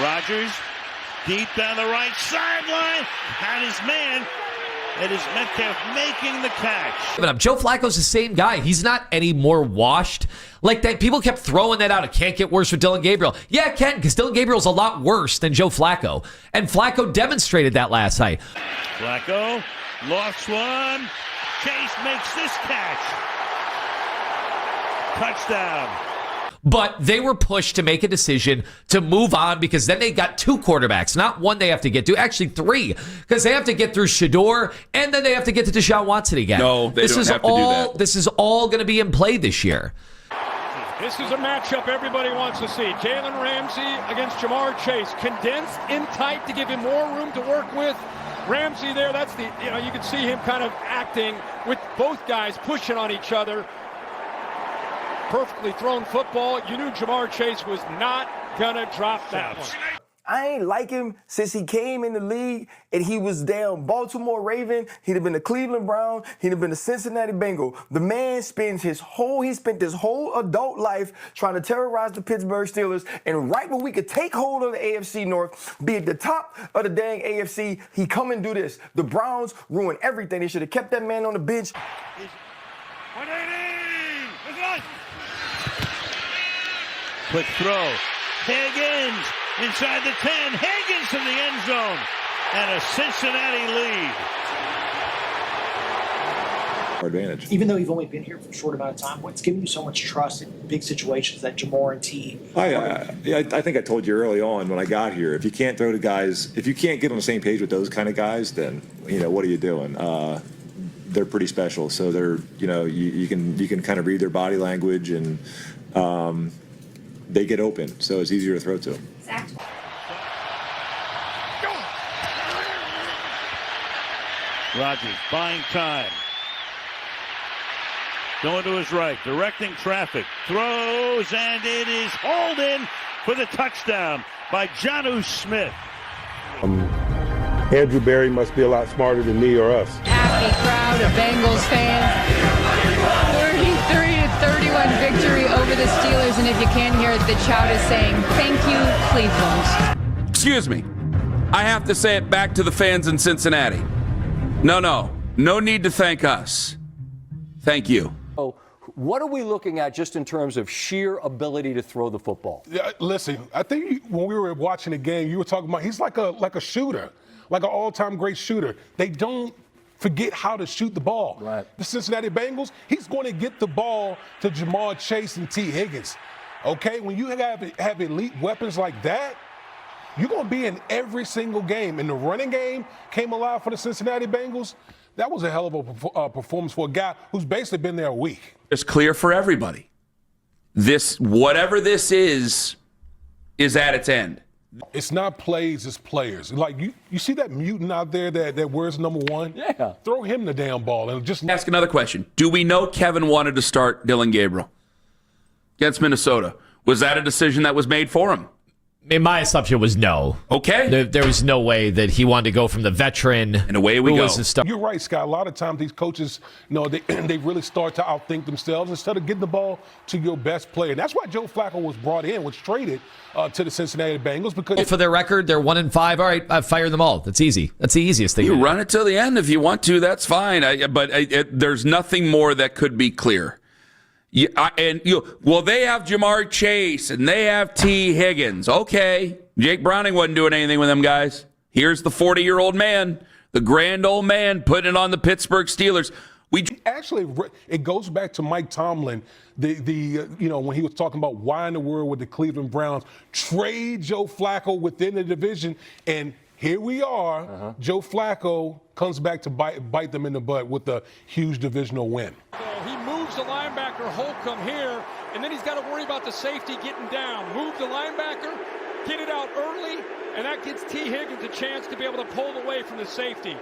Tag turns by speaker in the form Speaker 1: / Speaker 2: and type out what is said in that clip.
Speaker 1: Rodgers deep down the right sideline. Had his man. It is Metcalf making the catch.
Speaker 2: But Joe Flacco's the same guy. He's not any more washed. Like that, people kept throwing that out. It can't get worse for Dylan Gabriel. Yeah, it can, because Dylan Gabriel's a lot worse than Joe Flacco. And Flacco demonstrated that last night.
Speaker 1: Flacco lost one. Chase makes this catch. Touchdown.
Speaker 2: But they were pushed to make a decision to move on because then they got two quarterbacks. Not one they have to get to, actually three. Because they have to get through Shador, and then they have to get to Deshaun Watson again.
Speaker 3: No, they don't have to do that.
Speaker 2: This is all going to be in play this year.
Speaker 4: This is a matchup everybody wants to see. Jalen Ramsey against Jamar Chase. Condensed in tight to give him more room to work with. Ramsey there, that's the, you can see him kind of acting with both guys pushing on each other. Perfectly thrown football. You knew Jamar Chase was not going to drop that one.
Speaker 5: I ain't like him since he came in the league and he was down Baltimore Raven. He'd have been a Cleveland Brown. He'd have been a Cincinnati Bengal. The man spent his whole adult life trying to terrorize the Pittsburgh Steelers. And right when we could take hold of the AFC North, be at the top of the dang AFC, he come and do this. The Browns ruined everything. They should have kept that man on the bench.
Speaker 1: 180. Quick throw. Higgins inside the 10. Higgins in the end zone. And a Cincinnati lead.
Speaker 3: Advantage.
Speaker 6: Even though you've only been here for a short amount of time, what's given you so much trust in big situations that Jamar and T?
Speaker 3: I think I told you early on when I got here, if you can't throw to guys, if you can't get on the same page with those kind of guys, then, what are you doing? They're pretty special. So they're, you can kind of read their body language and, they get open, so it's easier to throw to them.
Speaker 1: Rodgers buying time. Going to his right, directing traffic. Throws, and it is hauled in for the touchdown by Jonnu Smith.
Speaker 7: Andrew Berry must be a lot smarter than me or us.
Speaker 8: Happy crowd of Bengals fans. 33-31 victory over the Steelers, and if you can hear it, the shout is saying, "Thank you, Cleveland."
Speaker 3: Excuse me. I have to say it back to the fans in Cincinnati. No need to thank us. Thank you.
Speaker 9: Oh, what are we looking at just in terms of sheer ability to throw the football?
Speaker 7: Yeah, listen, I think when we were watching the game, you were talking about he's like a shooter, like an all-time great shooter. They don't forget how to shoot the ball.
Speaker 9: Right.
Speaker 7: The Cincinnati Bengals, he's going to get the ball to Jamar Chase and T. Higgins. Okay, when you have elite weapons like that, you're going to be in every single game. And the running game came alive for the Cincinnati Bengals. That was a hell of a performance for a guy who's basically been there a week.
Speaker 3: It's clear for everybody. Whatever this is at its end.
Speaker 7: It's not plays, it's players. Like, you see that mutant out there that wears number 1?
Speaker 9: Yeah.
Speaker 7: Throw him the damn ball and just
Speaker 3: Ask another question. Do we know Kevin wanted to start Dylan Gabriel against Minnesota? Was that a decision that was made for him?
Speaker 2: My assumption was no.
Speaker 3: Okay.
Speaker 2: There was no way that he wanted to go from the veteran.
Speaker 3: And away we go.
Speaker 7: You're right, Scott. A lot of times these coaches, they really start to outthink themselves instead of getting the ball to your best player. And that's why Joe Flacco was traded to the Cincinnati Bengals. Because
Speaker 2: for their record, they're 1-5. All right, I've fired them all. That's easy. That's the easiest thing.
Speaker 3: You run it till the end if you want to. That's fine. But there's nothing more that could be clear. They have Jamar Chase and they have T. Higgins. Okay, Jake Browning wasn't doing anything with them guys. Here's the 40-year-old man, the grand old man, putting it on the Pittsburgh Steelers.
Speaker 7: Actually, it goes back to Mike Tomlin, when he was talking about why in the world would the Cleveland Browns trade Joe Flacco within the division, and here we are. Joe Flacco comes back to bite them in the butt with a huge divisional win.
Speaker 4: He moves the linebacker Holcomb here, and then he's got to worry about the safety getting down. Move the linebacker, get it out early, and that gives T. Higgins a chance to be able to pull away from the safety.